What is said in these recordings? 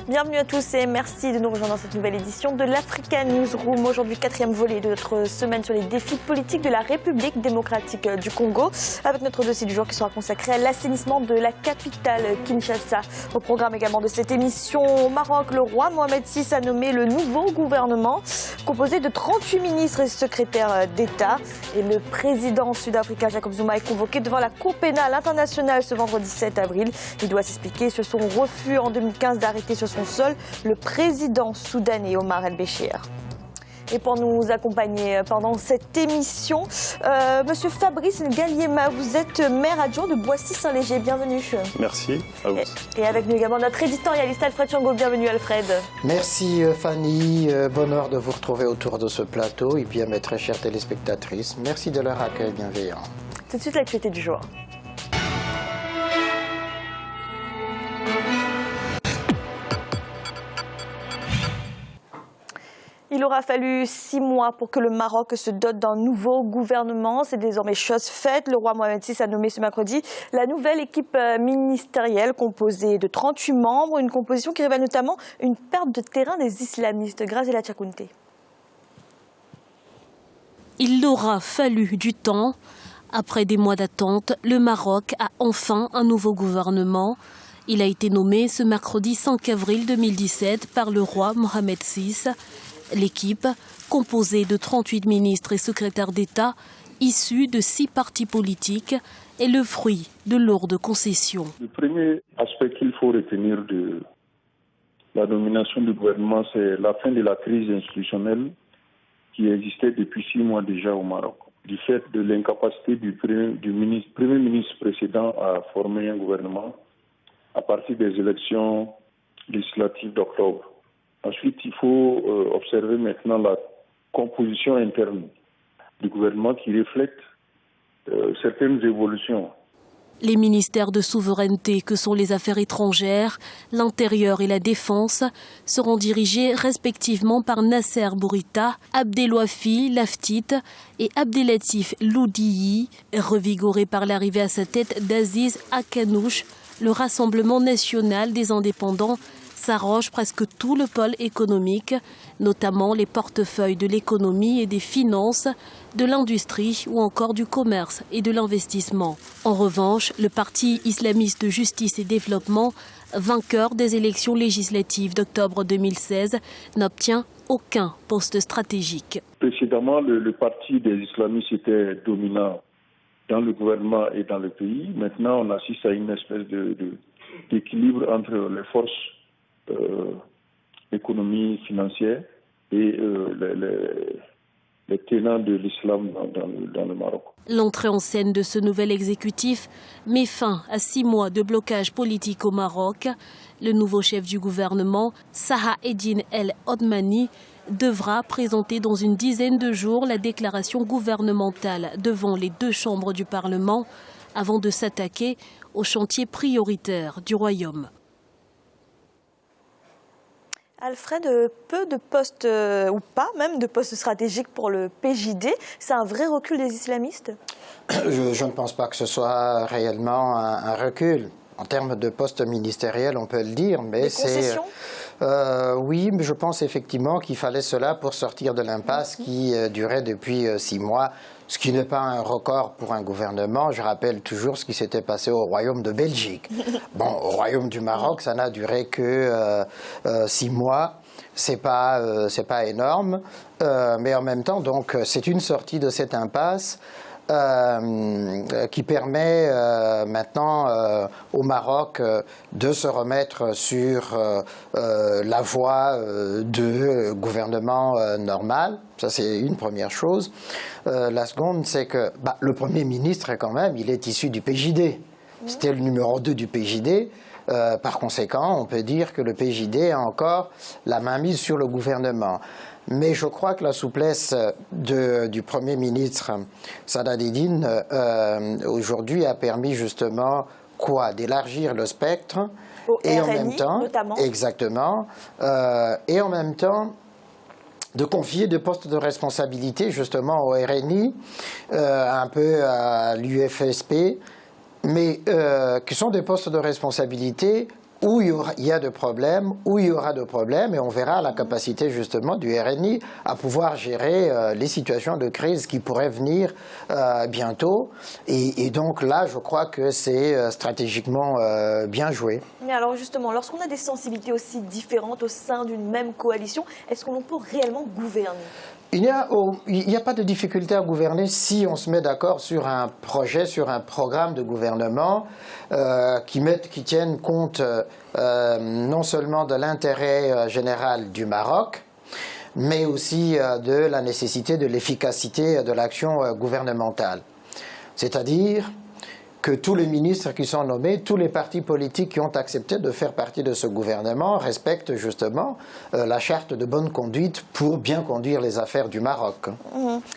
Bienvenue à tous et merci de nous rejoindre dans cette nouvelle édition de l'Africa Newsroom. Aujourd'hui, 4e volet de notre semaine sur les défis politiques de la République démocratique du Congo, avec notre dossier du jour qui sera consacré à l'assainissement de la capitale Kinshasa. Au programme également de cette émission, au Maroc, le roi Mohamed VI a nommé le nouveau gouvernement composé de 38 ministres et secrétaires d'État. Et le président sud-africain Jacob Zuma est convoqué devant la Cour pénale internationale ce vendredi 7 avril. Il doit s'expliquer sur son refus en 2015 d'arrêter sur son sol le président soudanais Omar El-Béchir. Et pour nous accompagner pendant cette émission, Monsieur Fabrice Ngaliema, vous êtes maire adjoint de Boissy-Saint-Léger. Bienvenue. Merci à vous. Et avec nous également notre éditorialiste Alfred Chango. Bienvenue Alfred. Merci Fanny. Bonheur de vous retrouver autour de ce plateau. Et bien mes très chères téléspectatrices, merci de leur accueil bienveillant. Tout de suite l'actualité du jour. Il aura fallu 6 mois pour que le Maroc se dote d'un nouveau gouvernement. C'est désormais chose faite. Le roi Mohamed VI a nommé ce mercredi la nouvelle équipe ministérielle composée de 38 membres. Une composition qui révèle notamment une perte de terrain des islamistes. Graziella Tchakounte. Il aura fallu du temps. Après des mois d'attente, le Maroc a enfin un nouveau gouvernement. Il a été nommé ce mercredi 5 avril 2017 par le roi Mohamed VI. L'équipe, composée de 38 ministres et secrétaires d'État, issus de 6 partis politiques, est le fruit de lourdes concessions. Le premier aspect qu'il faut retenir de la nomination du gouvernement, c'est la fin de la crise institutionnelle qui existait depuis 6 mois déjà au Maroc, du fait de l'incapacité du Premier ministre précédent à former un gouvernement à partir des élections législatives d'octobre. Ensuite, il faut observer maintenant la composition interne du gouvernement qui reflète certaines évolutions. Les ministères de souveraineté que sont les affaires étrangères, l'intérieur et la défense seront dirigés respectivement par Nasser Bourita, Abdelwafi Laftit et Abdelatif Loudiyi, revigorés par l'arrivée à sa tête d'Aziz Akanouche. Le Rassemblement national des indépendants s'arroge presque tout le pôle économique, notamment les portefeuilles de l'économie et des finances, de l'industrie ou encore du commerce et de l'investissement. En revanche, le parti islamiste de justice et développement, vainqueur des élections législatives d'octobre 2016, n'obtient aucun poste stratégique. Précédemment, le parti des islamistes était dominant dans le gouvernement et dans le pays. Maintenant, on assiste à une espèce d'équilibre entre les forces économie financière et les tenants de l'islam dans le Maroc. L'entrée en scène de ce nouvel exécutif met fin à 6 mois de blocage politique au Maroc. Le nouveau chef du gouvernement, Saha Eddine El Odmani, devra présenter dans une dizaine de jours la déclaration gouvernementale devant les 2 chambres du Parlement avant de s'attaquer aux chantiers prioritaires du royaume. Alfred, peu de postes, ou pas même de postes stratégiques pour le PJD. C'est un vrai recul des islamistes ? Je ne pense pas que ce soit réellement un recul. En termes de postes ministériels, on peut le dire, mais c'est... Oui, mais je pense effectivement qu'il fallait cela pour sortir de l'impasse qui durait depuis 6 mois, ce qui n'est pas un record pour un gouvernement. Je rappelle toujours ce qui s'était passé au Royaume de Belgique. Bon, au Royaume du Maroc, ça n'a duré que 6 mois. C'est pas énorme, mais en même temps, donc, c'est une sortie de cette impasse. Qui permet maintenant au Maroc de se remettre sur la voie de gouvernement normal. Ça, c'est une première chose. La seconde, c'est que le Premier ministre, quand même, il est issu du PJD. C'était le numéro 2 du PJD. Par conséquent, on peut dire que le PJD a encore la main mise sur le gouvernement. Mais je crois que la souplesse du Premier ministre Saad Eddine aujourd'hui a permis justement d'élargir le spectre et RNI, en même temps, notamment. Exactement, et en même temps de confier des postes de responsabilité justement au RNI, un peu à l'UFSP, mais qui sont des postes de responsabilité où il y a de problèmes, où il y aura de problèmes, et on verra la capacité justement du RNI à pouvoir gérer les situations de crise qui pourraient venir bientôt. Et donc là, je crois que c'est stratégiquement bien joué. Mais alors justement, lorsqu'on a des sensibilités aussi différentes au sein d'une même coalition, est-ce qu'on peut réellement gouverner ? Il n'y a pas de difficulté à gouverner si on se met d'accord sur un projet, sur un programme de gouvernement qui tienne compte non seulement de l'intérêt général du Maroc, mais aussi de la nécessité de l'efficacité de l'action gouvernementale. C'est-à-dire que tous les ministres qui sont nommés, tous les partis politiques qui ont accepté de faire partie de ce gouvernement respectent justement la charte de bonne conduite pour bien conduire les affaires du Maroc.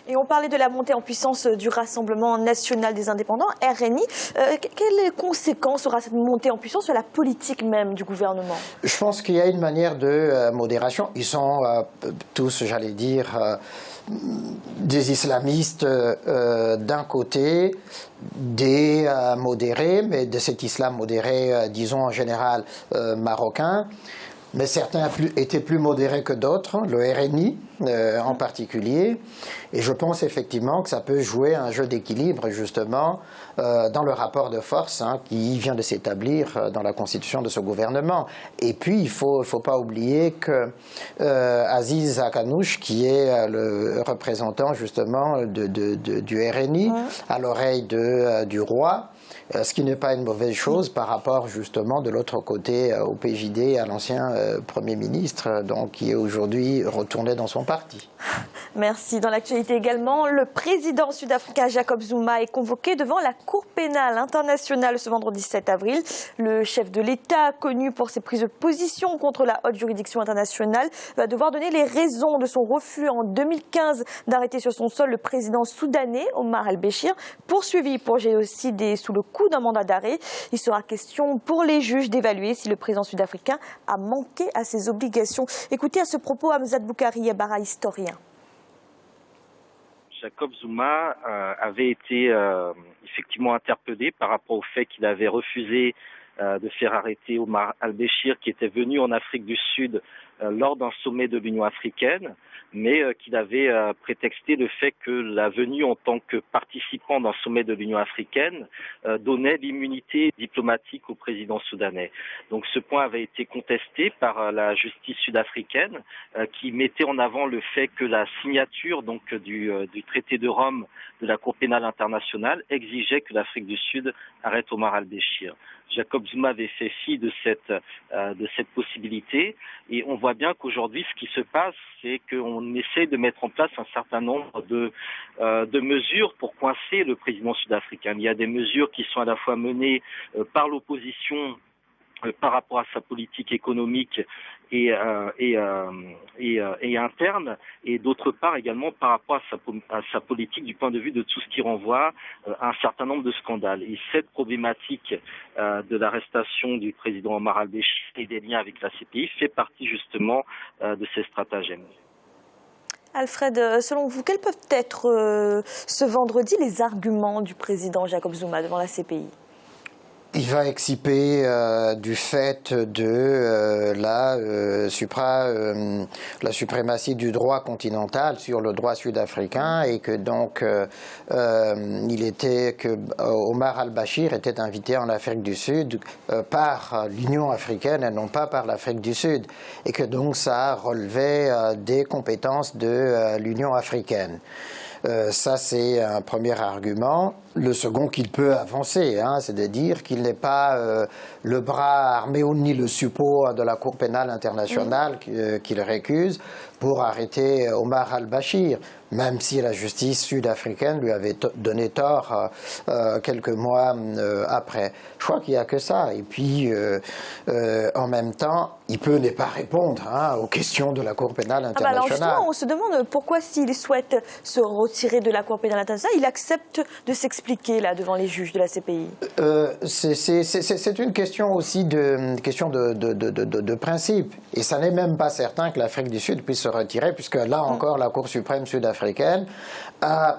Et on parlait de la montée en puissance du Rassemblement national des indépendants, RNI. Quelles conséquences aura cette montée en puissance sur la politique même du gouvernement ? Je pense qu'il y a une manière de modération. Ils sont tous, j'allais dire, des islamistes d'un côté, des modérés, mais de cet islam modéré, disons en général marocain. Mais certains étaient plus modérés que d'autres, le RNI en particulier. Et je pense effectivement que ça peut jouer un jeu d'équilibre justement dans le rapport de force qui vient de s'établir dans la constitution de ce gouvernement. Et puis il faut pas oublier que Aziz Akanouch, qui est le représentant justement du RNI, à l'oreille du roi, ce qui n'est pas une mauvaise chose par rapport justement de l'autre côté au PJD, à l'ancien Premier ministre, donc qui est aujourd'hui retourné dans son parti. Merci. Dans l'actualité également, le président sud-africain Jacob Zuma est convoqué devant la Cour pénale internationale ce vendredi 7 avril. Le chef de l'État, connu pour ses prises de position contre la haute juridiction internationale, va devoir donner les raisons de son refus en 2015 d'arrêter sur son sol le président soudanais Omar al-Béchir, poursuivi pour génocide et sous le coup d'un mandat d'arrêt. Il sera question pour les juges d'évaluer si le président sud-africain a manqué à ses obligations. Écoutez à ce propos Hamzat Boukari Yabara, historien. Jacob Zuma avait été effectivement interpellé par rapport au fait qu'il avait refusé de faire arrêter Omar al-Béchir, qui était venu en Afrique du Sud lors d'un sommet de l'Union africaine, mais qu'il avait prétexté le fait que la venue en tant que participant d'un sommet de l'Union africaine donnait l'immunité diplomatique au président soudanais. Donc ce point avait été contesté par la justice sud-africaine qui mettait en avant le fait que la signature donc du traité de Rome de la Cour pénale internationale exigeait que l'Afrique du Sud arrête Omar al-Béchir. Jacob Zuma avait fait fi de cette possibilité et on voit bien qu'aujourd'hui ce qui se passe c'est qu'on essaie de mettre en place un certain nombre de mesures pour coincer le président sud-africain. Il y a des mesures qui sont à la fois menées par l'opposition par rapport à sa politique économique et interne, et d'autre part également par rapport à sa politique du point de vue de tout ce qui renvoie à un certain nombre de scandales. Et cette problématique de l'arrestation du président Omar al-Béchir et des liens avec la CPI fait partie justement de ces stratagèmes. Alfred, selon vous, quels peuvent être ce vendredi les arguments du président Jacob Zuma devant la CPI ? Il va exciper du fait de la suprématie du droit continental sur le droit sud-africain et que donc Omar al-Béchir était invité en Afrique du Sud par l'Union africaine et non pas par l'Afrique du Sud et que donc ça relevait des compétences de l'Union africaine. Ça, c'est un premier argument. Le second qu'il peut avancer, c'est de dire qu'il n'est pas le bras armé ni le suppôt de la Cour pénale internationale qu'il récuse pour arrêter Omar al-Béchir, même si la justice sud-africaine lui avait donné tort quelques mois après. Je crois qu'il n'y a que ça. Et puis, en même temps, il peut ne pas répondre aux questions de la Cour pénale internationale. Alors justement, on se demande pourquoi, s'il souhaite se retirer de la Cour pénale internationale, il accepte de s'expliquer là devant les juges de la CPI. C'est une question aussi de principe. Et ça n'est même pas certain que l'Afrique du Sud puisse se retirer, puisque là encore, la Cour suprême sud-africaine africaine, a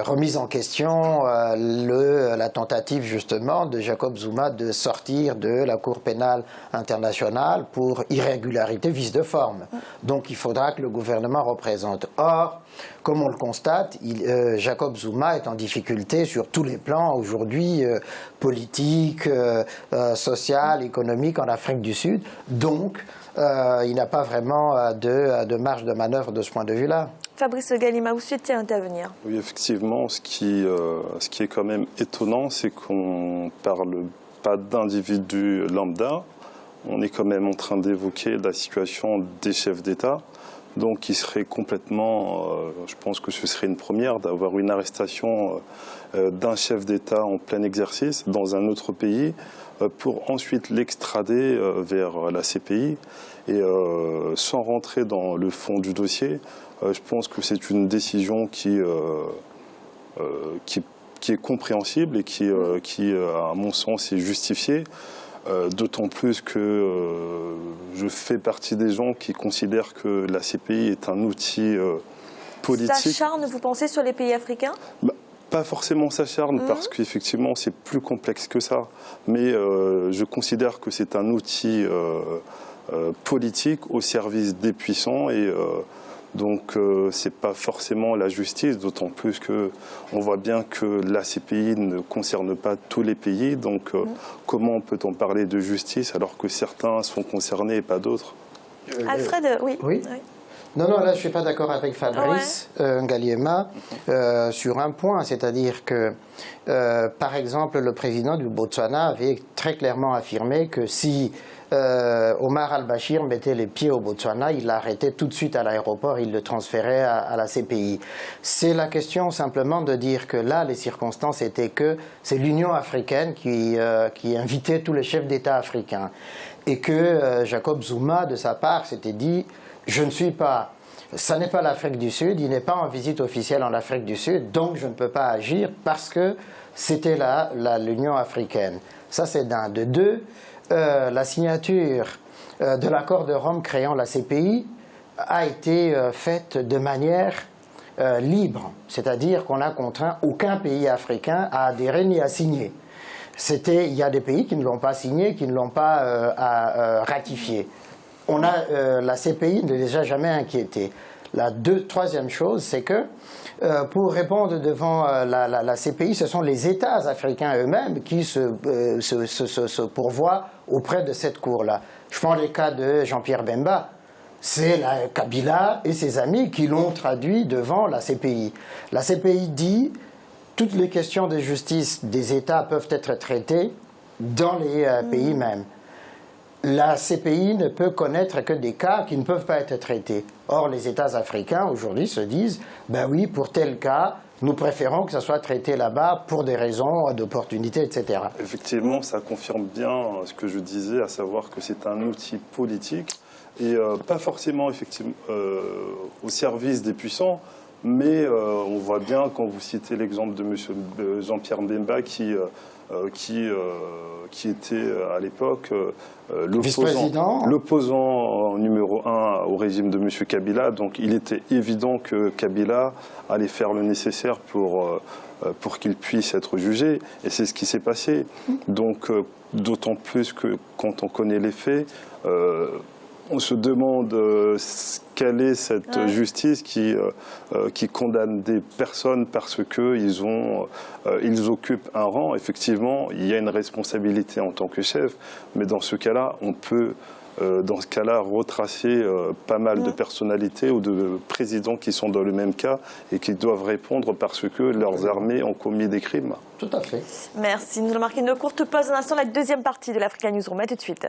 remis en question la tentative justement de Jacob Zuma de sortir de la Cour pénale internationale pour irrégularité, vice de forme. Donc il faudra que le gouvernement représente. Or, comme on le constate, Jacob Zuma est en difficulté sur tous les plans aujourd'hui, politique, social, économique en Afrique du Sud. Donc, il n'a pas vraiment de marge de manœuvre de ce point de vue-là. Fabrice Galima, vous souhaitez intervenir? Oui, effectivement, ce qui est quand même étonnant, c'est qu'on ne parle pas d'individus lambda. On est quand même en train d'évoquer la situation des chefs d'État. Donc il serait complètement, je pense que ce serait une première, d'avoir une arrestation d'un chef d'État en plein exercice dans un autre pays pour ensuite l'extrader vers la CPI. Et sans rentrer dans le fond du dossier, je pense que c'est une décision qui est compréhensible et qui, à mon sens, est justifiée. D'autant plus que je fais partie des gens qui considèrent que la CPI est un outil politique. S'acharne, vous pensez, sur les pays africains? Pas forcément s'acharne, parce qu'effectivement, c'est plus complexe que ça. Mais je considère que c'est un outil politique au service des puissants et donc c'est pas forcément la justice, d'autant plus qu'on voit bien que la CPI ne concerne pas tous les pays. Donc comment peut-on parler de justice alors que certains sont concernés et pas d'autres? Alfred, oui. Non, là je ne suis pas d'accord avec Fabrice Ngaliema sur un point, c'est-à-dire que par exemple le président du Botswana avait très clairement affirmé que si Omar al-Bashir mettait les pieds au Botswana, il l'arrêtait tout de suite à l'aéroport, il le transférait à la CPI. C'est la question simplement de dire que là, les circonstances étaient que c'est l'Union africaine qui invitait tous les chefs d'État africains. Et que Jacob Zuma, de sa part, s'était dit « je ne suis pas... Ça n'est pas l'Afrique du Sud, il n'est pas en visite officielle en Afrique du Sud, donc je ne peux pas agir parce que c'était là l'Union africaine. » Ça, c'est d'un. De deux, la signature de l'accord de Rome créant la CPI a été faite de manière libre, c'est-à-dire qu'on n'a contraint aucun pays africain à adhérer ni à signer. Il y a des pays qui ne l'ont pas signé, qui ne l'ont pas ratifié. La CPI ne les a jamais inquiétés. La troisième chose, c'est que pour répondre devant la CPI, ce sont les États africains eux-mêmes qui se pourvoient auprès de cette cour-là. Je prends le cas de Jean-Pierre Bemba. C'est Kabila et ses amis qui l'ont traduit devant la CPI. La CPI dit toutes les questions de justice des États peuvent être traitées dans les pays mêmes. La CPI ne peut connaître que des cas qui ne peuvent pas être traités. Or, les États africains, aujourd'hui, se disent « ben oui, pour tel cas, nous préférons que ça soit traité là-bas pour des raisons d'opportunité, etc. » Effectivement, ça confirme bien ce que je disais, à savoir que c'est un outil politique et pas forcément effectivement, au service des puissants, mais on voit bien, quand vous citez l'exemple de M. Jean-Pierre Bemba qui était à l'époque l'opposant numéro 1 au régime de M. Kabila. Donc il était évident que Kabila allait faire le nécessaire pour qu'il puisse être jugé. Et c'est ce qui s'est passé. Donc d'autant plus que quand on connaît les faits, on se demande quelle est cette justice qui condamne des personnes parce qu'ils occupent un rang. Effectivement, il y a une responsabilité en tant que chef, mais dans ce cas-là, on peut retracer pas mal de personnalités ou de présidents qui sont dans le même cas et qui doivent répondre parce que leurs armées ont commis des crimes. Tout à fait. Merci. Nous allons marquer une courte pause. Un instant, la deuxième partie de l'Africa Newsroom. À tout de suite.